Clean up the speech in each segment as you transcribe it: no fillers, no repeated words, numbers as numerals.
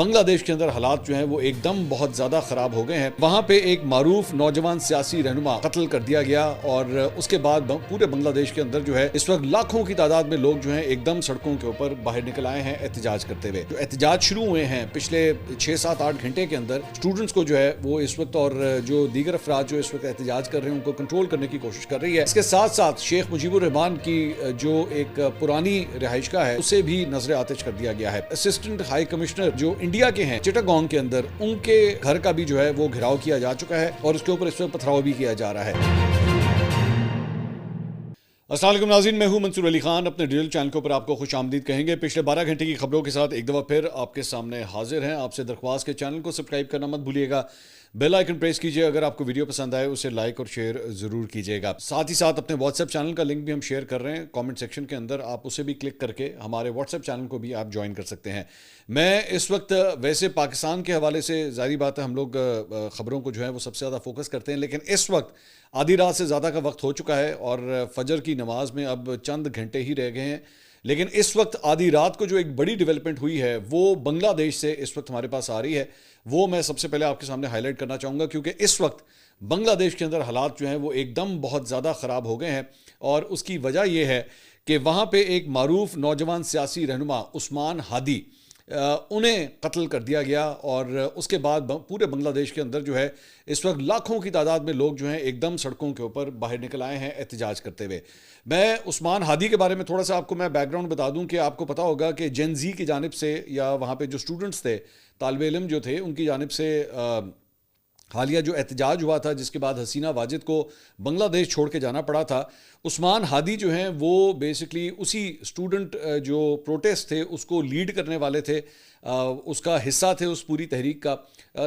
بنگلہ دیش کے اندر حالات جو ہیں وہ ایک دم بہت زیادہ خراب ہو گئے ہیں۔ وہاں پہ ایک معروف نوجوان سیاسی رہنما قتل کر دیا گیا اور اس کے بعد پورے بنگلہ دیش کے اندر جو ہے اس وقت لاکھوں کی تعداد میں لوگ جو ہیں ایک دم سڑکوں کے اوپر باہر نکل آئے ہیں احتجاج کرتے ہوئے۔ جو احتجاج شروع ہوئے ہیں پچھلے 6-7-8 گھنٹے کے اندر اسٹوڈنٹس کو جو ہے وہ اس وقت اور جو دیگر افراد جو اس وقت احتجاج کر رہے ہیں ان کو کنٹرول کرنے کی کوشش کر رہی ہے۔ اس کے ساتھ ساتھ شیخ مجیب الرحمان کی جو ایک پرانی رہائش گاہ ہے اسے بھی نظر آتش کر دیا گیا ہے۔ اسسٹنٹ ہائی کمشنر جو انڈیا کے ہیں چٹاگانگ کے اندر، ان کے گھر کا بھی جو ہے وہ گھراؤ کیا جا چکا ہے اور اس کے اوپر اس وقت پتھراؤ بھی کیا جا رہا ہے۔ السلام علیکم ناظرین، میں ہوں منصور علی خان، اپنے ڈیجیٹل چینل کے اوپر آپ کو خوش آمدید کہیں گے۔ پچھلے 12 گھنٹے کی خبروں کے ساتھ ایک دفعہ پھر آپ کے سامنے حاضر ہیں۔ آپ سے درخواست کے چینل کو سبسکرائب کرنا مت بھولیے گا، بیل آئیکن پریس کیجئے، اگر آپ کو ویڈیو پسند آئے اسے لائک اور شیئر ضرور کیجئے گا۔ ساتھ ہی ساتھ اپنے واٹس ایپ چینل کا لنک بھی ہم شیئر کر رہے ہیں کامنٹ سیکشن کے اندر، آپ اسے بھی کلک کر کے ہمارے واٹس ایپ چینل کو بھی آپ جوائن کر سکتے ہیں۔ میں اس وقت ویسے پاکستان کے حوالے سے ظاہری بات ہے ہم لوگ خبروں کو جو ہے وہ سب سے زیادہ فوکس کرتے ہیں، لیکن اس وقت آدھی رات سے زیادہ کا وقت ہو چکا ہے اور فجر کی نماز میں اب چند گھنٹے ہی رہ گئے ہیں، لیکن اس وقت آدھی رات کو جو ایک بڑی ڈیولپمنٹ ہوئی ہے وہ بنگلہ دیش سے اس وقت ہمارے پاس آ رہی ہے، وہ میں سب سے پہلے آپ کے سامنے ہائی لائٹ کرنا چاہوں گا، کیونکہ اس وقت بنگلہ دیش کے اندر حالات جو ہیں وہ ایک دم بہت زیادہ خراب ہو گئے ہیں اور اس کی وجہ یہ ہے کہ وہاں پہ ایک معروف نوجوان سیاسی رہنما عثمان ہادی انہیں قتل کر دیا گیا اور اس کے بعد پورے بنگلہ دیش کے اندر جو ہے اس وقت لاکھوں کی تعداد میں لوگ جو ہیں ایک دم سڑکوں کے اوپر باہر نکل آئے ہیں احتجاج کرتے ہوئے۔ میں عثمان ہادی کے بارے میں تھوڑا سا آپ کو میں بیک گراؤنڈ بتا دوں کہ آپ کو پتا ہوگا کہ جین زی کی جانب سے یا وہاں پہ جو اسٹوڈنٹس تھے، طالب علم جو تھے، ان کی جانب سے حالیہ جو احتجاج ہوا تھا جس کے بعد حسینہ واجد کو بنگلہ دیش چھوڑ کے جانا پڑا تھا، عثمان ہادی جو ہیں وہ بیسکلی اسی اسٹوڈنٹ جو پروٹیسٹ تھے اس کو لیڈ کرنے والے تھے، اس کا حصہ تھے اس پوری تحریک کا۔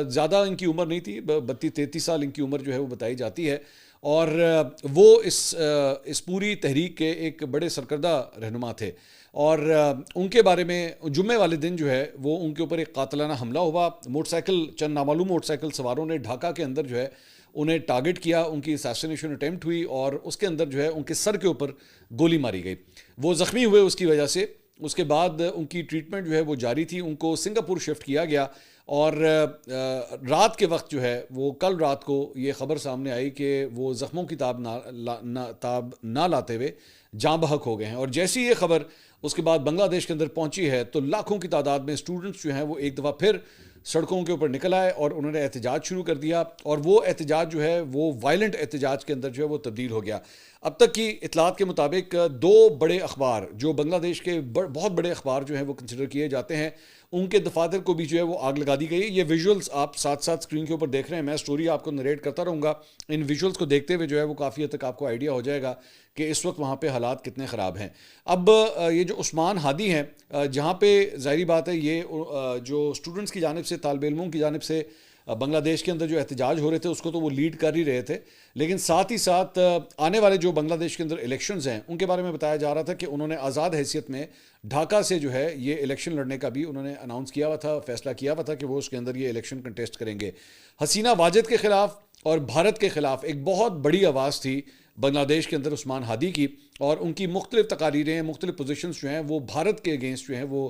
زیادہ ان کی عمر نہیں تھی، 32-33 سال ان کی عمر جو ہے وہ بتائی جاتی ہے، اور وہ اس پوری تحریک کے ایک بڑے سرکردہ رہنما تھے، اور ان کے بارے میں جمعے والے دن جو ہے وہ ان کے اوپر ایک قاتلانہ حملہ ہوا۔ چند نامعلوم موٹر سائیکل سواروں نے ڈھاکہ کے اندر جو ہے انہیں ٹارگٹ کیا، ان کی اسیسینیشن اٹیمپٹ ہوئی اور اس کے اندر جو ہے ان کے سر کے اوپر گولی ماری گئی، وہ زخمی ہوئے اس کی وجہ سے۔ اس کے بعد ان کی ٹریٹمنٹ جو ہے وہ جاری تھی، ان کو سنگاپور شفٹ کیا گیا، اور رات کے وقت جو ہے وہ کل رات کو یہ خبر سامنے آئی کہ وہ زخموں کی تاب نہ لاتے ہوئے جاں بحق ہو گئے ہیں۔ اور جیسی یہ خبر اس کے بعد بنگلہ دیش کے اندر پہنچی ہے تو لاکھوں کی تعداد میں اسٹوڈنٹس جو ہیں وہ ایک دفعہ پھر سڑکوں کے اوپر نکل آئے اور انہوں نے احتجاج شروع کر دیا، اور وہ احتجاج جو ہے وہ وائلنٹ احتجاج کے اندر جو ہے وہ تبدیل ہو گیا۔ اب تک کی اطلاعات کے مطابق 2 بڑے اخبار جو بنگلہ دیش کے بہت بڑے اخبار جو ہیں وہ کنسیڈر کیے جاتے ہیں، ان کے دفاتر کو بھی جو ہے وہ آگ لگا دی گئی۔ یہ ویژولز آپ ساتھ ساتھ اسکرین کے اوپر دیکھ رہے ہیں، میں سٹوری آپ کو نریٹ کرتا رہوں گا، ان ویژولز کو دیکھتے ہوئے جو ہے وہ کافی حد تک آپ کو آئیڈیا ہو جائے گا کہ اس وقت وہاں پہ حالات کتنے خراب ہیں۔ اب یہ جو عثمان ہادی ہیں، جہاں پہ ظاہری بات ہے یہ جو اسٹوڈنٹس کی جانب سے، طالب علموں کی جانب سے بنگلہ دیش کے اندر جو احتجاج ہو رہے تھے اس کو تو وہ لیڈ کر ہی رہے تھے، لیکن ساتھ ہی ساتھ آنے والے جو بنگلہ دیش کے اندر الیکشنز ہیں ان کے بارے میں بتایا جا رہا تھا کہ انہوں نے آزاد حیثیت میں ڈھاکہ سے جو ہے یہ الیکشن لڑنے کا بھی انہوں نے اناؤنس کیا ہوا تھا، فیصلہ کیا ہوا تھا کہ وہ اس کے اندر یہ الیکشن کنٹیسٹ کریں گے۔ حسینہ واجد کے خلاف اور بھارت کے خلاف ایک بہت بڑی آواز تھی بنگلہ دیش کے اندر عثمان ہادی کی، اور ان کی مختلف تقاریریں، مختلف پوزیشنز جو ہیں وہ بھارت کے اگینسٹ جو ہیں وہ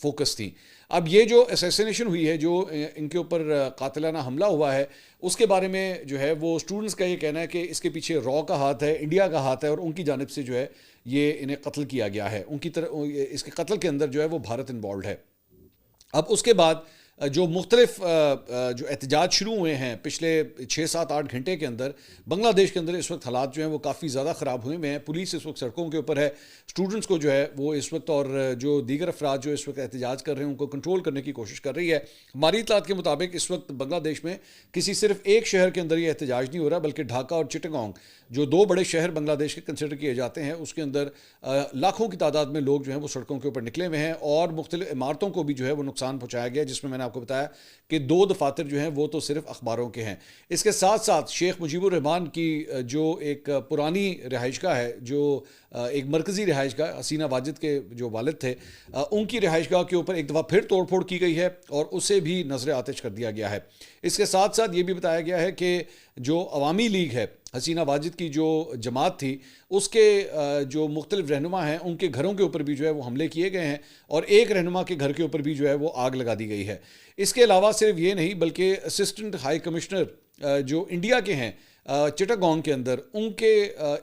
فوکس تھیں۔ اب یہ جو اسیسینیشن ہوئی ہے، جو ان کے اوپر قاتلانہ حملہ ہوا ہے، اس کے بارے میں جو ہے وہ اسٹوڈنٹس کا یہ کہنا ہے کہ اس کے پیچھے را کا ہاتھ ہے، انڈیا کا ہاتھ ہے، اور ان کی جانب سے جو ہے یہ انہیں قتل کیا گیا ہے، ان کی طرف اس کے قتل کے اندر جو ہے وہ بھارت انوالوڈ ہے۔ اب اس کے بعد جو مختلف جو احتجاج شروع ہوئے ہیں پچھلے 6-7-8 گھنٹے کے اندر بنگلہ دیش کے اندر اس وقت حالات جو ہیں وہ کافی زیادہ خراب ہوئے ہیں۔ پولیس اس وقت سڑکوں کے اوپر ہے، اسٹوڈنٹس کو جو ہے وہ اس وقت اور جو دیگر افراد جو اس وقت احتجاج کر رہے ہیں ان کو کنٹرول کرنے کی کوشش کر رہی ہے۔ ہماری اطلاعات کے مطابق اس وقت بنگلہ دیش میں کسی صرف ایک شہر کے اندر یہ احتجاج نہیں ہو رہا، بلکہ ڈھاکہ اور چٹاگانگ جو 2 بڑے شہر بنگلہ دیش کے کنسیڈر کیے جاتے ہیں، اس کے اندر لاکھوں کی تعداد میں لوگ جو ہیں وہ سڑکوں کے اوپر نکلے ہوئے ہیں، اور مختلف عمارتوں کو بھی جو ہے وہ نقصان پہنچایا گیا، جس میں نے آپ کو بتایا کہ 2 دفاتر جو ہیں وہ تو صرف اخباروں کے ہیں۔ اس کے ساتھ ساتھ شیخ مجیب الرحمان کی جو ایک پرانی رہائش گاہ ہے، جو ایک مرکزی رہائش گاہ، حسینہ واجد کے جو والد تھے، ان کی رہائش گاہ کے اوپر ایک دفعہ پھر توڑ پھوڑ کی گئی ہے اور اسے بھی نظر آتش کر دیا گیا ہے۔ اس کے ساتھ ساتھ یہ بھی بتایا گیا ہے کہ جو عوامی لیگ ہے حسینہ واجد کی جو جماعت تھی اس کے جو مختلف رہنما ہیں ان کے گھروں کے اوپر بھی جو ہے وہ حملے کیے گئے ہیں، اور ایک رہنما کے گھر کے اوپر بھی جو ہے وہ آگ لگا دی گئی ہے۔ اس کے علاوہ صرف یہ نہیں بلکہ اسسٹنٹ ہائی کمشنر جو انڈیا کے ہیں چٹاگانگ کے اندر، ان کے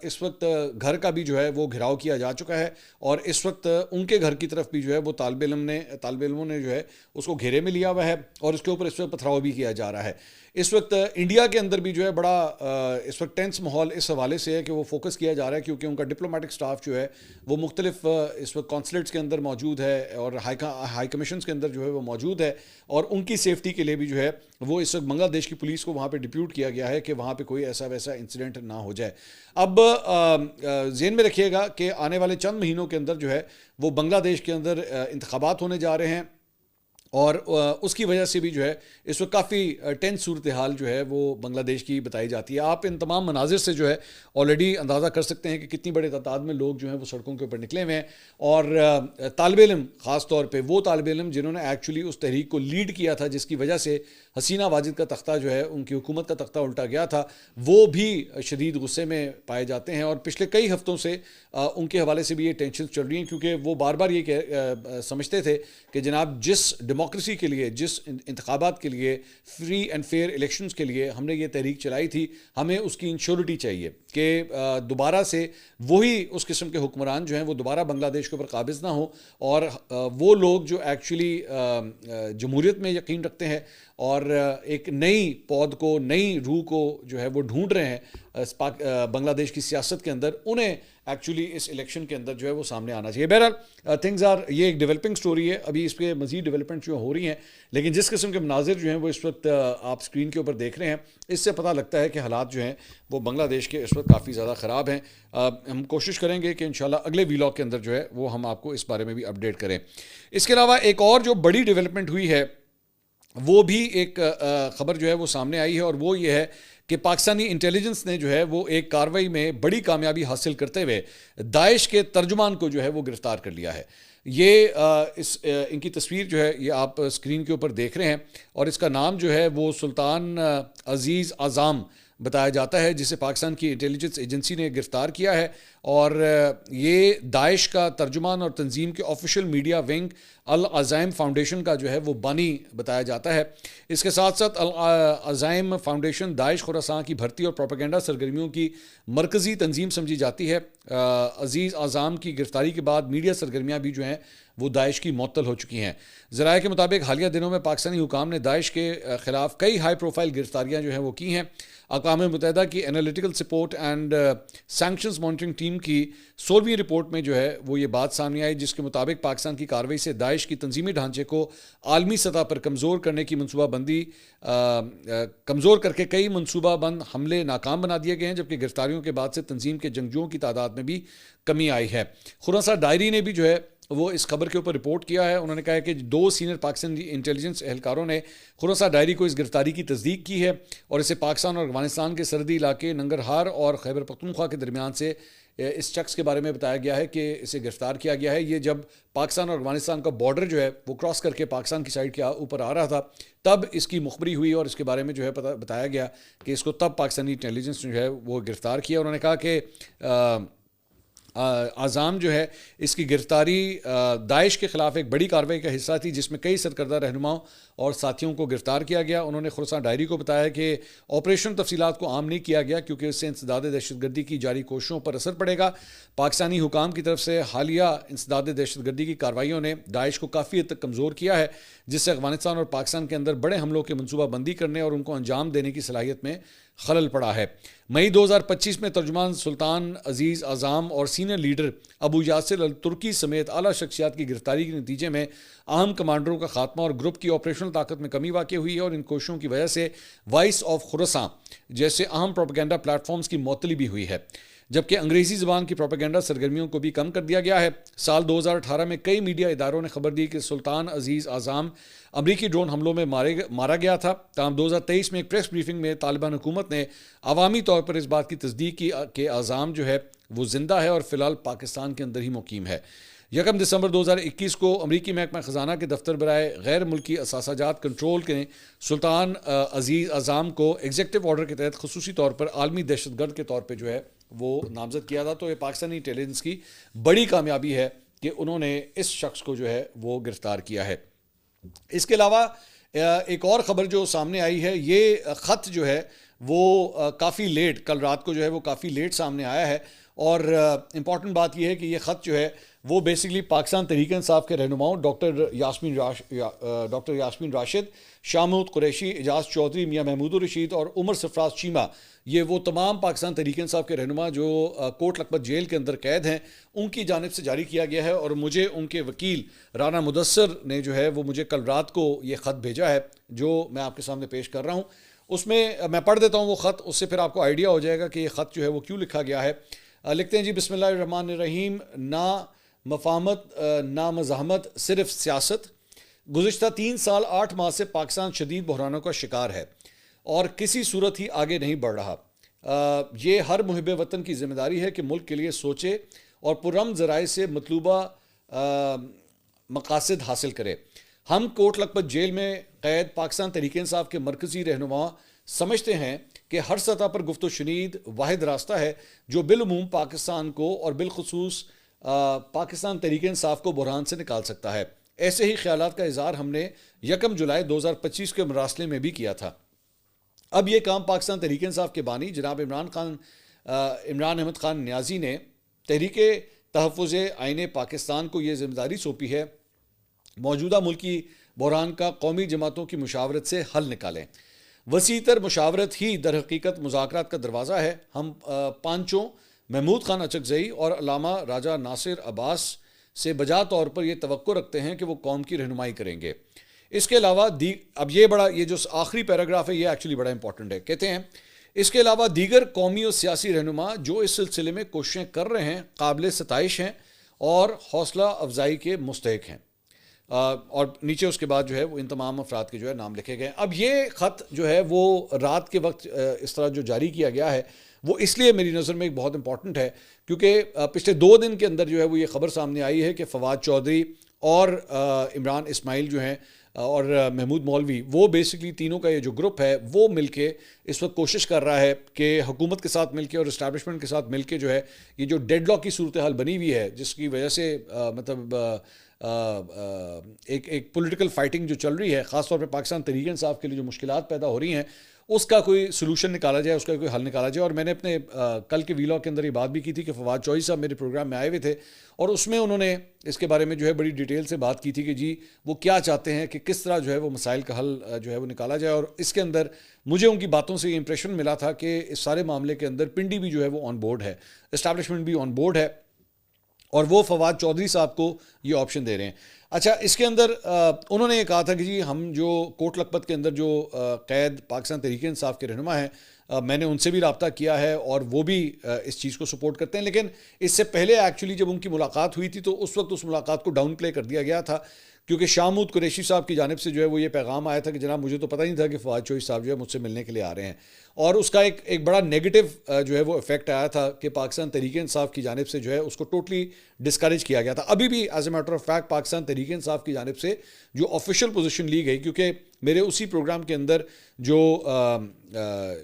اس وقت گھر کا بھی جو ہے وہ گھراؤ کیا جا چکا ہے، اور اس وقت ان کے گھر کی طرف بھی جو ہے وہ طالب علموں نے جو ہے اس کو گھیرے میں لیا ہوا ہے، اور اس کے اوپر اس وقت پتھراؤ بھی کیا جا رہا ہے۔ اس وقت انڈیا کے اندر بھی جو ہے بڑا اس وقت ٹینس ماحول اس حوالے سے ہے کہ وہ فوکس کیا جا رہا ہے، کیونکہ ان کا ڈپلومیٹک سٹاف جو ہے وہ مختلف اس وقت کونسلیٹس کے اندر موجود ہے، اور ہائی کمیشنز کے اندر جو ہے وہ موجود ہے، اور ان کی سیفٹی کے لیے بھی جو ہے وہ اس وقت بنگلہ دیش کی پولیس کو وہاں پہ ڈپیوٹ کیا گیا ہے کہ وہاں پہ کوئی ایسا ویسا انسیڈنٹ نہ ہو جائے۔ اب ذہن میں رکھیے گا کہ آنے والے چند مہینوں کے اندر جو ہے وہ بنگلہ دیش کے اندر انتخابات ہونے جا رہے ہیں، اور اس کی وجہ سے بھی جو ہے اس وقت کافی ٹینس صورتحال جو ہے وہ بنگلہ دیش کی بتائی جاتی ہے۔ آپ ان تمام مناظر سے جو ہے آلریڈی اندازہ کر سکتے ہیں کہ کتنی بڑے تعداد میں لوگ جو ہیں وہ سڑکوں کے اوپر نکلے ہوئے ہیں، اور طالب علم، خاص طور پہ وہ طالب علم جنہوں نے ایکچولی اس تحریک کو لیڈ کیا تھا جس کی وجہ سے حسینہ واجد کا تختہ جو ہے ان کی حکومت کا تختہ الٹا گیا تھا، وہ بھی شدید غصے میں پائے جاتے ہیں، اور پچھلے کئی ہفتوں سے ان کے حوالے سے بھی یہ ٹینشن چل رہی ہیں، کیونکہ وہ بار بار یہ سمجھتے تھے کہ جناب جس ڈیموکریسی کے لیے، جس انتخابات کے لیے، فری اینڈ فیئر الیکشنز کے لیے ہم نے یہ تحریک چلائی تھی، ہمیں اس کی انشورٹی چاہیے کہ دوبارہ سے وہی اس قسم کے حکمران جو ہیں وہ دوبارہ بنگلہ دیش کے اوپر قابض نہ ہوں، اور وہ لوگ جو ایکچولی جمہوریت میں یقین رکھتے ہیں اور ایک نئی پود کو، نئی روح کو جو ہے وہ ڈھونڈ رہے ہیں بنگلہ دیش کی سیاست کے اندر، انہیں ایکچولی اس الیکشن کے اندر جو ہے وہ سامنے آنا چاہیے۔ بہرحال تھنگز آر، یہ ایک ڈیولپنگ سٹوری ہے، ابھی اس پہ مزید ڈیولپمنٹ جو ہو رہی ہیں، لیکن جس قسم کے مناظر جو ہیں وہ اس وقت آپ اسکرین کے اوپر دیکھ رہے ہیں، اس سے پتہ لگتا ہے کہ حالات جو ہیں وہ بنگلہ دیش کے اس وقت کافی زیادہ خراب ہیں۔ ہم کوشش کریں گے کہ انشاءاللہ اگلے ویلاگ کے اندر جو ہے وہ ہم آپ کو اس بارے میں بھی اپڈیٹ کریں۔ اس کے علاوہ ایک اور جو بڑی ڈیولپمنٹ ہوئی ہے وہ بھی ایک خبر جو ہے وہ سامنے آئی ہے، اور وہ یہ ہے کہ پاکستانی انٹیلیجنس نے جو ہے وہ ایک کارروائی میں بڑی کامیابی حاصل کرتے ہوئے داعش کے ترجمان کو جو ہے وہ گرفتار کر لیا ہے۔ یہ ان کی تصویر جو ہے یہ آپ اسکرین کے اوپر دیکھ رہے ہیں، اور اس کا نام جو ہے وہ سلطان عزیز اعظم بتایا جاتا ہے، جسے پاکستان کی انٹیلیجنس ایجنسی نے گرفتار کیا ہے، اور یہ داعش کا ترجمان اور تنظیم کے آفیشیل میڈیا ونگ العزائم فاؤنڈیشن کا جو ہے وہ بانی بتایا جاتا ہے۔ اس کے ساتھ ساتھ العزائم فاؤنڈیشن داعش خراسان کی بھرتی اور پروپیگنڈا سرگرمیوں کی مرکزی تنظیم سمجھی جاتی ہے۔ عزیز اعظم کی گرفتاری کے بعد میڈیا سرگرمیاں بھی جو ہیں وہ داعش کی معطل ہو چکی ہیں۔ ذرائع کے مطابق حالیہ دنوں میں پاکستانی حکام نے داعش کے خلاف کئی ہائی پروفائل گرفتاریاں جو ہیں وہ کی ہیں۔ اقوام متحدہ کی analytical support and sanctions monitoring team کی 16ویں رپورٹ میں جو ہے وہ یہ بات سامنے آئی، جس کے مطابق پاکستان کی کارروائی سے داعش کی تنظیمی ڈھانچے کو عالمی سطح پر کمزور کرنے کی منصوبہ بندی کمزور کر کے کئی منصوبہ بند حملے ناکام بنا دیے گئے ہیں، جبکہ گرفتاریوں کے بعد سے تنظیم کے جنگجوؤں کی تعداد میں بھی کمی آئی ہے۔ خراسان ڈائری نے بھی جو ہے وہ اس خبر کے اوپر رپورٹ کیا ہے۔ انہوں نے کہا ہے کہ 2 سینئر پاکستانی انٹیلیجنس اہلکاروں نے خراسان ڈائری کو اس گرفتاری کی تصدیق کی ہے، اور اسے پاکستان اور افغانستان کے سرحدی علاقے ننگرہار اور خیبر پختونخوا کے درمیان سے اس شخص کے بارے میں بتایا گیا ہے کہ اسے گرفتار کیا گیا ہے۔ یہ جب پاکستان اور افغانستان کا بارڈر جو ہے وہ کراس کر کے پاکستان کی سائڈ کے اوپر آ رہا تھا، تب اس کی مخبری ہوئی، اور اس کے بارے میں جو ہے بتایا گیا کہ اس کو تب پاکستانی انٹیلیجنس جو ہے وہ گرفتار کیا۔ انہوں نے کہا کہ اعظم جو ہے اس کی گرفتاری داعش کے خلاف ایک بڑی کارروائی کا حصہ تھی، جس میں کئی سرکردہ رہنماؤں اور ساتھیوں کو گرفتار کیا گیا۔ انہوں نے خراسان ڈائری کو بتایا کہ آپریشن تفصیلات کو عام نہیں کیا گیا، کیونکہ اس سے انسداد دہشت گردی کی جاری کوششوں پر اثر پڑے گا۔ پاکستانی حکام کی طرف سے حالیہ انسداد دہشت گردی کی کارروائیوں نے داعش کو کافی حد تک کمزور کیا ہے، جس سے افغانستان اور پاکستان کے اندر بڑے حملوں کے منصوبہ بندی کرنے اور ان کو انجام دینے کی صلاحیت میں خلل پڑا ہے۔ مئی 2025 میں ترجمان سلطان عزیز اعظم اور سینئر لیڈر ابو یاسر الترکی سمیت اعلیٰ شخصیات کی گرفتاری کے نتیجے میں اہم کمانڈروں کا خاتمہ اور گروپ کی آپریشنل طاقت میں کمی واقع ہوئی ہے، اور ان کوششوں کی وجہ سے وائس آف خراسان جیسے اہم پروپیگنڈا پلیٹ فارمز کی معطلی بھی ہوئی ہے، جبکہ انگریزی زبان کی پروپیگنڈا سرگرمیوں کو بھی کم کر دیا گیا ہے۔ سال 2018 میں کئی میڈیا اداروں نے خبر دی کہ سلطان عزیز اعظم امریکی ڈرون حملوں میں مارا گیا تھا، تاہم 2023 میں ایک پریس بریفنگ میں طالبان حکومت نے عوامی طور پر اس بات کی تصدیق کی کہ اعظم جو ہے وہ زندہ ہے اور فی الحال پاکستان کے اندر ہی مقیم ہے۔ 1 دسمبر 2021 کو امریکی محکمہ خزانہ کے دفتر برائے غیر ملکی اثاثہ جات کنٹرول کے سلطان عزیز اعظم کو ایگزیکٹو آرڈر کے تحت خصوصی طور پر عالمی دہشت گرد کے طور پہ جو ہے وہ نامزد کیا تھا. تو یہ پاکستانی انٹیلیجنس کی بڑی کامیابی ہے کہ انہوں نے اس شخص کو جو ہے وہ گرفتار کیا ہے. اس کے علاوہ ایک اور خبر جو سامنے آئی ہے, یہ خط جو ہے وہ کافی لیٹ, کل رات کو جو ہے وہ کافی لیٹ سامنے آیا ہے. اور امپورٹنٹ بات یہ ہے کہ یہ خط جو ہے وہ بیسیکلی پاکستان تحریک انصاف کے رہنماؤں ڈاکٹر یاسمین راشد, شاہ محمود قریشی, اعجاز چودھری, میاں محمود الرشید اور عمر سرفراز چیمہ, یہ وہ تمام پاکستان تحریک انصاف کے رہنما جو کوٹ لکھپت جیل کے اندر قید ہیں, ان کی جانب سے جاری کیا گیا ہے. اور مجھے ان کے وکیل رانا مدثر نے جو ہے وہ مجھے کل رات کو یہ خط بھیجا ہے جو میں آپ کے سامنے پیش کر رہا ہوں. اس میں پڑھ دیتا ہوں وہ خط, اس سے پھر آپ کو آئیڈیا ہو جائے گا کہ یہ خط جو ہے وہ کیوں لکھا گیا ہے. لکھتے ہیں جی, بسم اللہ الرحمن الرحیم. نہ مفاہمت نہ مزاحمت, صرف سیاست. گزشتہ 3 سال 8 ماہ سے پاکستان شدید بحرانوں کا شکار ہے اور کسی صورت ہی آگے نہیں بڑھ رہا. یہ ہر محب وطن کی ذمہ داری ہے کہ ملک کے لیے سوچے اور پرامن ذرائع سے مطلوبہ مقاصد حاصل کرے. ہم کوٹ لکھپت جیل میں قید پاکستان تحریک انصاف کے مرکزی رہنما سمجھتے ہیں کہ ہر سطح پر گفت و شنید واحد راستہ ہے جو بالعموم پاکستان کو اور بالخصوص پاکستان تحریک انصاف کو بحران سے نکال سکتا ہے. ایسے ہی خیالات کا اظہار ہم نے 1 جولائی 2025 کے مراسلے میں بھی کیا تھا. اب یہ کام پاکستان تحریک انصاف کے بانی جناب عمران احمد خان نیازی نے تحریک تحفظ آئین پاکستان کو یہ ذمہ داری سونپی ہے. موجودہ ملکی بحران کا قومی جماعتوں کی مشاورت سے حل نکالیں. وسیع تر مشاورت ہی در حقیقت مذاکرات کا دروازہ ہے. ہم پانچوں محمود خان اچکزئی اور علامہ راجہ ناصر عباس سے بجا طور پر یہ توقع رکھتے ہیں کہ وہ قوم کی رہنمائی کریں گے. اس کے علاوہ اب یہ جو آخری پیراگراف ہے یہ ایکچولی بڑا امپورٹنٹ ہے. کہتے ہیں اس کے علاوہ دیگر قومی اور سیاسی رہنما جو اس سلسلے میں کوششیں کر رہے ہیں قابل ستائش ہیں اور حوصلہ افزائی کے مستحق ہیں. اور نیچے اس کے بعد جو ہے وہ ان تمام افراد کے جو ہے نام لکھے گئے. اب یہ خط جو ہے وہ رات کے وقت اس طرح جو جاری کیا گیا ہے وہ اس لیے میری نظر میں ایک بہت امپورٹنٹ ہے کیونکہ پچھلے 2 دن کے اندر جو ہے وہ یہ خبر سامنے آئی ہے کہ فواد چودھری اور عمران اسماعیل جو ہیں اور محمود مولوی, وہ بیسکلی تینوں کا یہ جو گروپ ہے وہ مل کے اس وقت کوشش کر رہا ہے کہ حکومت کے ساتھ مل کے اور اسٹیبلشمنٹ کے ساتھ مل کے جو ہے یہ جو ڈیڈ لاک کی صورتحال بنی ہوئی ہے جس کی وجہ سے مطلب ایک پولیٹیکل فائٹنگ جو چل رہی ہے خاص طور پہ پاکستان تحریک انصاف کے لیے جو مشکلات پیدا ہو رہی ہیں اس کا کوئی سلوشن نکالا جائے, اس کا کوئی حل نکالا جائے. اور میں نے اپنے کل کے ویلاگ کے اندر یہ بات بھی کی تھی کہ فواد چودھری صاحب میرے پروگرام میں آئے ہوئے تھے اور اس میں انہوں نے اس کے بارے میں جو ہے بڑی ڈیٹیل سے بات کی تھی کہ جی وہ کیا چاہتے ہیں کہ کس طرح جو ہے وہ مسائل کا حل جو ہے وہ نکالا جائے. اور اس کے اندر مجھے ان کی باتوں سے یہ امپریشن ملا تھا کہ اس سارے معاملے کے اندر پنڈی بھی جو ہے وہ آن بورڈ ہے, اسٹیبلشمنٹ بھی آن بورڈ ہے اور وہ فواد چودھری صاحب کو یہ آپشن دے رہے ہیں. اچھا, اس کے اندر انہوں نے یہ کہا تھا کہ جی ہم جو کوٹ لکھپت کے اندر جو قید پاکستان تحریک انصاف کے رہنما ہیں میں نے ان سے بھی رابطہ کیا ہے اور وہ بھی اس چیز کو سپورٹ کرتے ہیں. لیکن اس سے پہلے ایکچولی جب ان کی ملاقات ہوئی تھی تو اس وقت اس ملاقات کو ڈاؤن پلے کر دیا گیا تھا کیونکہ شاہ محمود قریشی صاحب کی جانب سے جو ہے وہ یہ پیغام آیا تھا کہ جناب مجھے تو پتہ نہیں تھا کہ فواد چودھری صاحب جو ہے مجھ سے ملنے کے لیے آ رہے ہیں. اور اس کا ایک بڑا نیگیٹو جو ہے وہ افیکٹ آیا تھا کہ پاکستان تحریک انصاف کی جانب سے جو ہے اس کو ٹوٹلی ڈسکریج کیا گیا تھا. ابھی بھی as a matter of fact Pakistan Tehreek Insaf کی جانب سے جو آفیشیل پوزیشن لی گئی, کیونکہ میرے اسی پروگرام کے اندر جو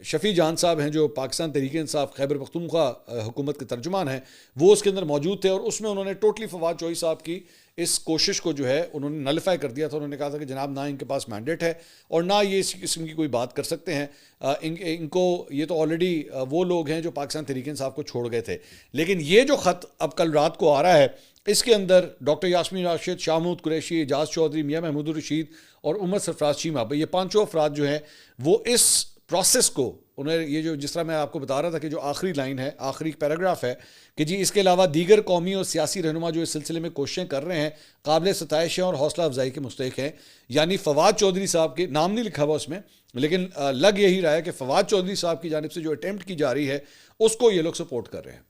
شفیع جان صاحب ہیں جو پاکستان تحریک انصاف خیبر پختونخوا حکومت کے ترجمان ہیں وہ اس کے اندر موجود تھے اور اس میں انہوں نے ٹوٹلی فواد چودھری صاحب کی اس کوشش کو جو ہے انہوں نے نلیفائی کر دیا تھا. انہوں نے کہا تھا کہ جناب نہ ان کے پاس مینڈیٹ ہے اور نہ یہ اس قسم کی کوئی بات کر سکتے ہیں. ان کو یہ تو آلریڈی وہ لوگ ہیں جو پاکستان تحریک انصاف کو چھوڑ گئے تھے. لیکن یہ جو خط اب کل رات کو آ رہا ہے اس کے اندر ڈاکٹر یاسمین راشد, شاہ محمود قریشی, اعجاز چودھری, میاں محمود الرشید اور عمر سرفراز چیمہ, یہ 5 افراد جو ہیں وہ اس پروسیس کو انہیں یہ جو جس طرح میں آپ کو بتا رہا تھا کہ جو آخری لائن ہے آخری پیراگراف ہے کہ جی اس کے علاوہ دیگر قومی اور سیاسی رہنما جو اس سلسلے میں کوششیں کر رہے ہیں قابل ستائش ہیں اور حوصلہ افزائی کے مستحق ہیں. یعنی فواد چودھری صاحب کے نام نہیں لکھا ہوا اس میں لیکن لگ یہی رہا ہے کہ فواد چودھری صاحب کی جانب سے جو اٹیمپٹ کی جا رہی ہے اس کو یہ لوگ سپورٹ کر رہے ہیں.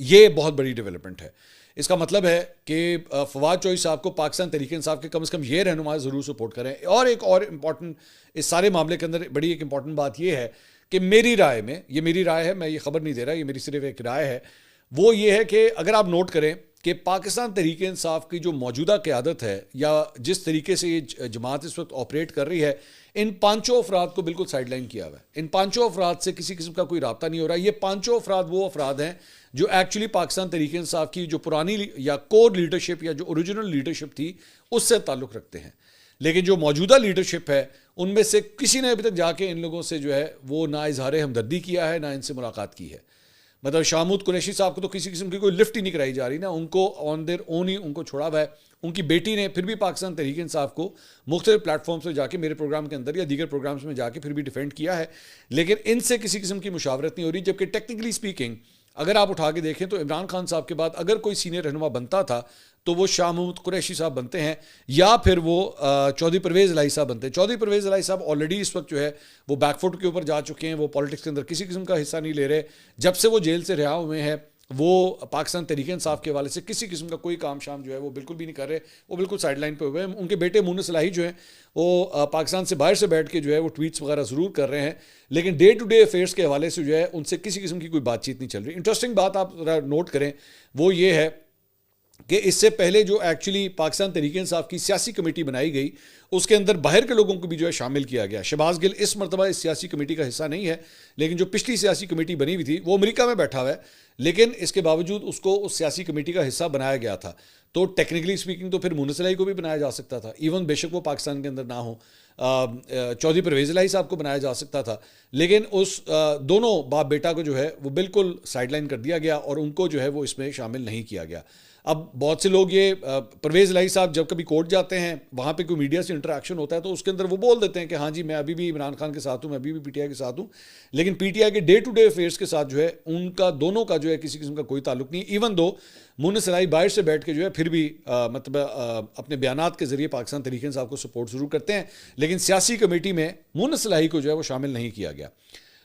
یہ بہت بڑی ڈیولپمنٹ ہے. اس کا مطلب ہے کہ فواد چودھری صاحب کو پاکستان تحریک انصاف کے کم از کم یہ رہنما ضرور سپورٹ کریں. اور ایک اور امپورٹنٹ اس سارے معاملے کے اندر بڑی ایک امپورٹنٹ بات یہ ہے کہ میری رائے میں, یہ میری رائے ہے, میں یہ خبر نہیں دے رہا, یہ میری صرف ایک رائے ہے, وہ یہ ہے کہ اگر آپ نوٹ کریں کہ پاکستان تحریک انصاف کی جو موجودہ قیادت ہے یا جس طریقے سے یہ جماعت اس وقت آپریٹ کر رہی ہے، ان پانچوں افراد کو بالکل سائڈ لائن کیا ہوا ہے. ان پانچوں افراد سے کسی قسم کا کوئی رابطہ نہیں ہو رہا. یہ پانچوں افراد وہ افراد ہیں جو ایکچولی پاکستان تحریک انصاف کی جو پرانی یا کور لیڈرشپ یا جو اوریجنل لیڈرشپ تھی اس سے تعلق رکھتے ہیں. لیکن جو موجودہ لیڈرشپ ہے ان میں سے کسی نے ابھی تک جا کے ان لوگوں سے جو ہے وہ نہ اظہار ہمدردی کیا ہے، نہ ان سے ملاقات کی ہے. مطلب شاہ محمود قریشی صاحب کو تو کسی قسم کی کوئی لفٹ ہی نہیں کرائی جا رہی نا، ان کو آن دیئر اون ہی ان کو چھوڑا ہوا ہے. ان کی بیٹی نے پھر بھی پاکستان تحریک انصاف کو مختلف پلیٹ فارمز پہ جا کے، میرے پروگرام کے اندر یا دیگر پروگرامز میں جا کے پھر بھی ڈیفینڈ کیا ہے، لیکن ان سے کسی قسم کی مشاورت نہیں ہو رہی. جبکہ ٹیکنیکلی سپیکنگ اگر آپ اٹھا کے دیکھیں تو عمران خان صاحب کے بعد اگر کوئی سینئر رہنما بنتا تھا تو وہ شاہ محمود قریشی صاحب بنتے ہیں یا پھر وہ چودھری پرویز الہی صاحب بنتے ہیں. چودھری پرویز الہی صاحب آلریڈی اس وقت جو ہے وہ بیک فٹ کے اوپر جا چکے ہیں، وہ پالیٹکس کے اندر کسی قسم کا حصہ نہیں لے رہے. جب سے وہ جیل سے رہا ہوئے ہیں وہ پاکستان تحریک انصاف کے حوالے سے کسی قسم کا کوئی کام شام جو ہے وہ بالکل بھی نہیں کر رہے، وہ بالکل سائڈ لائن پہ ہوئے ہیں. ان کے بیٹے مونس الہی جو ہیں وہ پاکستان سے باہر سے بیٹھ کے جو ہے وہ ٹویٹس وغیرہ ضرور کر رہے ہیں، لیکن ڈے ٹو ڈے افیئرس کے حوالے سے جو ہے ان سے کسی قسم کی کوئی بات چیت نہیں چل رہی. انٹرسٹنگ بات آپ ذرا نوٹ کریں وہ یہ ہے کہ اس سے پہلے جو ایکچولی پاکستان تحریک انصاف کی سیاسی کمیٹی بنائی گئی اس کے اندر باہر کے لوگوں کو بھی جو ہے شامل کیا گیا. شہباز گل اس مرتبہ اس سیاسی کمیٹی کا حصہ نہیں ہے، لیکن جو پچھلی سیاسی کمیٹی بنی ہوئی تھی وہ امریکہ میں بیٹھا ہوا ہے، لیکن اس کے باوجود اس کو اس سیاسی کمیٹی کا حصہ بنایا گیا تھا. تو ٹیکنیکلی سپیکنگ تو پھر مونس الہی کو بھی بنایا جا سکتا تھا، ایون بے شک وہ پاکستان کے اندر نہ ہوں. چودھری پرویز الہی صاحب کو بنایا جا سکتا تھا، لیکن اس دونوں باپ بیٹا کو جو ہے وہ بالکل سائڈ لائن کر دیا گیا اور ان کو جو ہے وہ اس میں شامل نہیں کیا گیا. اب بہت سے لوگ یہ پرویز الہی صاحب جب کبھی کورٹ جاتے ہیں وہاں پہ کوئی میڈیا سے انٹریکشن ہوتا ہے تو اس کے اندر وہ بول دیتے ہیں کہ ہاں جی میں ابھی بھی عمران خان کے ساتھ ہوں، میں ابھی بھی پی ٹی آئی کے ساتھ ہوں، لیکن پی ٹی آئی کے ڈے ٹو ڈے افیئرس کے ساتھ جو ہے ان کا دونوں کا جو ہے کسی قسم کا کوئی تعلق نہیں. ایون دو مونس الہی باہر سے بیٹھ کے جو ہے پھر بھی مطلب اپنے بیانات کے ذریعے پاکستان تحریک انصاف کو سپورٹ ضرور کرتے ہیں، لیکن سیاسی کمیٹی میں مونس الہی کو جو ہے وہ شامل نہیں کیا گیا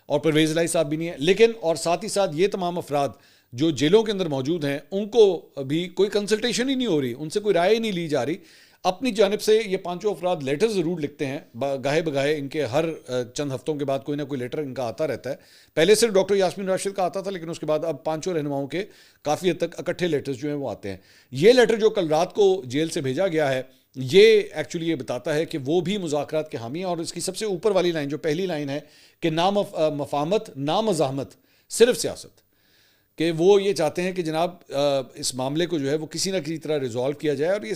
اور پرویز الہی صاحب بھی نہیں ہے. لیکن اور ساتھ ہی ساتھ یہ تمام افراد جو جیلوں کے اندر موجود ہیں ان کو بھی کوئی کنسلٹیشن ہی نہیں ہو رہی، ان سے کوئی رائے ہی نہیں لی جا رہی. اپنی جانب سے یہ پانچوں افراد لیٹر ضرور لکھتے ہیں، گاہے بگاہے ان کے ہر چند ہفتوں کے بعد کوئی نہ کوئی لیٹر ان کا آتا رہتا ہے. پہلے صرف ڈاکٹر یاسمین راشد کا آتا تھا، لیکن اس کے بعد اب پانچوں رہنماؤں کے کافی حد تک اکٹھے لیٹرز جو ہیں وہ آتے ہیں. یہ لیٹر جو کل رات کو جیل سے بھیجا گیا ہے یہ ایکچولی یہ بتاتا ہے کہ وہ بھی مذاکرات کے حامی ہیں. اور اس کی سب سے اوپر والی لائن جو پہلی لائن ہے کہ نہ مفاہمت نہ مزاحمت صرف سیاست، کہ وہ یہ چاہتے ہیں کہ جناب اس معاملے کو جو ہے وہ کسی نہ کسی طرح ریزالو کیا جائے اور یہ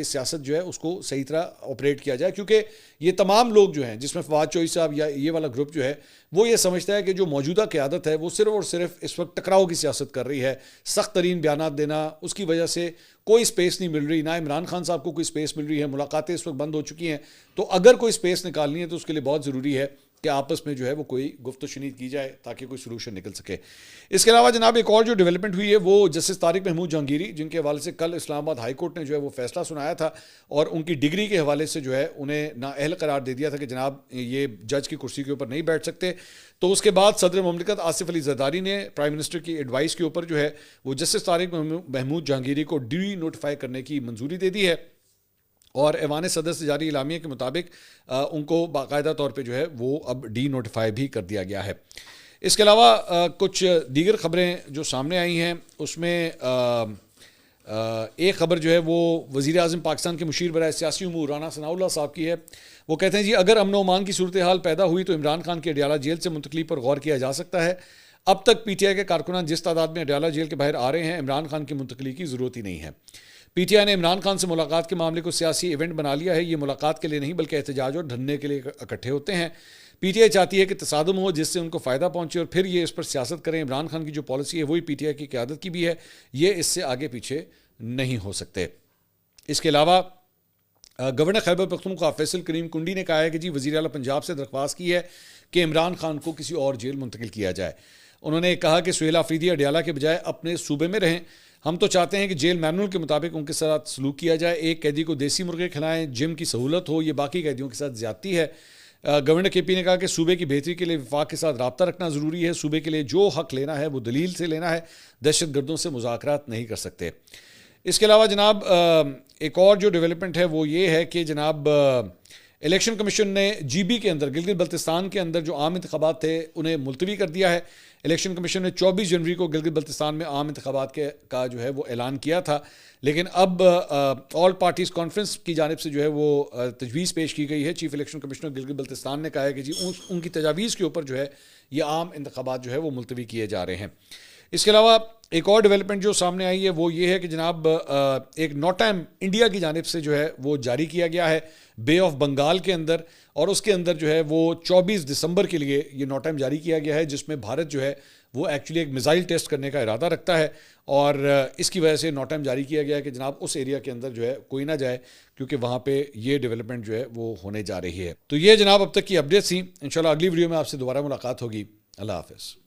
سیاست جو ہے اس کو صحیح طرح آپریٹ کیا جائے. کیونکہ یہ تمام لوگ جو ہیں جس میں فواد چوہی صاحب یا یہ والا گروپ جو ہے وہ یہ سمجھتا ہے کہ جو موجودہ قیادت ہے وہ صرف اور صرف اس وقت ٹکراؤ کی سیاست کر رہی ہے، سخت ترین بیانات دینا، اس کی وجہ سے کوئی سپیس نہیں مل رہی، نہ عمران خان صاحب کو کوئی سپیس مل رہی ہے، ملاقاتیں اس وقت بند ہو چکی ہیں. تو اگر کوئی سپیس نکالنی ہے تو اس کے لیے بہت ضروری ہے کہ آپس میں جو ہے وہ کوئی گفت و شنید کی جائے تاکہ کوئی سلوشن نکل سکے. اس کے علاوہ جناب ایک اور جو ڈیولپمنٹ ہوئی ہے وہ جسٹس طارق محمود جہانگیری، جن کے حوالے سے کل اسلام آباد ہائی کورٹ نے جو ہے وہ فیصلہ سنایا تھا اور ان کی ڈگری کے حوالے سے جو ہے انہیں نااہل قرار دے دیا تھا کہ جناب یہ جج کی کرسی کے اوپر نہیں بیٹھ سکتے. تو اس کے بعد صدر مملکت آصف علی زرداری نے پرائم منسٹر کی ایڈوائس کے اوپر جو ہے وہ جسٹس طارق محمود جہانگیری کو ڈی نوٹیفائی کرنے کی منظوری دے دی ہے اور ایوان صدر سے جاری اعلامیہ کے مطابق ان کو باقاعدہ طور پہ جو ہے وہ اب ڈی نوٹیفائی بھی کر دیا گیا ہے. اس کے علاوہ کچھ دیگر خبریں جو سامنے آئی ہیں اس میں ایک خبر جو ہے وہ وزیر اعظم پاکستان کے مشیر برائے سیاسی امور رانا ثناء اللہ صاحب کی ہے. وہ کہتے ہیں جی اگر امن و امان کی صورتحال پیدا ہوئی تو عمران خان کی اڈیالہ جیل سے منتقلی پر غور کیا جا سکتا ہے. اب تک پی ٹی آئی کے کارکنان جس تعداد میں اڈیالہ جیل کے باہر آ رہے ہیں عمران خان کی منتقلی کی ضرورت ہی نہیں ہے. پی ٹی آئی نے عمران خان سے ملاقات کے معاملے کو سیاسی ایونٹ بنا لیا ہے. یہ ملاقات کے لیے نہیں بلکہ احتجاج اور دھرنے کے لیے اکٹھے ہوتے ہیں. پی ٹی آئی چاہتی ہے کہ تصادم ہو جس سے ان کو فائدہ پہنچے اور پھر یہ اس پر سیاست کریں. عمران خان کی جو پالیسی ہے وہی پی ٹی آئی کی قیادت کی بھی ہے، یہ اس سے آگے پیچھے نہیں ہو سکتے. اس کے علاوہ گورنر خیبر پختونخوا فیصل کریم کنڈی نے کہا ہے کہ جی وزیر اعلیٰ پنجاب سے درخواست کی ہے کہ عمران خان کو کسی اور جیل منتقل کیا جائے. انہوں نے کہا کہ سہیل آفریدی اڈیالہ کے بجائے اپنے صوبے میں رہیں. ہم تو چاہتے ہیں کہ جیل مینول کے مطابق ان کے ساتھ سلوک کیا جائے. ایک قیدی کو دیسی مرغے کھلائیں، جم کی سہولت ہو، یہ باقی قیدیوں کے ساتھ زیادتی ہے. گورنر کے پی نے کہا کہ صوبے کی بہتری کے لیے وفاق کے ساتھ رابطہ رکھنا ضروری ہے. صوبے کے لیے جو حق لینا ہے وہ دلیل سے لینا ہے، دہشت گردوں سے مذاکرات نہیں کر سکتے. اس کے علاوہ جناب ایک اور جو ڈیولپمنٹ ہے وہ یہ ہے کہ جناب الیکشن کمیشن نے جی بی کے اندر گلگت بلتستان کے اندر جو عام انتخابات تھے انہیں ملتوی کر دیا ہے. الیکشن کمیشن نے 24 جنوری کو گلگت بلتستان میں عام انتخابات کا جو ہے وہ اعلان کیا تھا, لیکن اب آل پارٹیز کانفرنس کی جانب سے جو ہے وہ تجویز پیش کی گئی ہے. Chief election commissioner Gilgit Baltistan نے کہا ہے کہ جی ان کی تجاویز کے اوپر جو ہے یہ عام انتخابات جو ہے وہ ملتوی کیے جا رہے ہیں. اس کے علاوہ ایک اور ڈیولپمنٹ جو سامنے آئی ہے وہ یہ ہے کہ جناب ایک نوٹام انڈیا کی جانب سے جو ہے وہ جاری کیا گیا ہے بے آف بنگال کے اندر, اور اس کے اندر جو ہے وہ 24 دسمبر کے لیے یہ نوٹام جاری کیا گیا ہے, جس میں بھارت جو ہے وہ ایکچولی ایک میزائل ٹیسٹ کرنے کا ارادہ رکھتا ہے, اور اس کی وجہ سے نوٹام جاری کیا گیا ہے کہ جناب اس ایریا کے اندر جو ہے کوئی نہ جائے, کیونکہ وہاں پہ یہ ڈیولپمنٹ جو ہے وہ ہونے جا رہی ہے. تو یہ جناب اب تک کی اپڈیٹس تھیں. انشاءاللہ اگلی ویڈیو میں آپ سے دوبارہ ملاقات ہوگی. اللہ حافظ.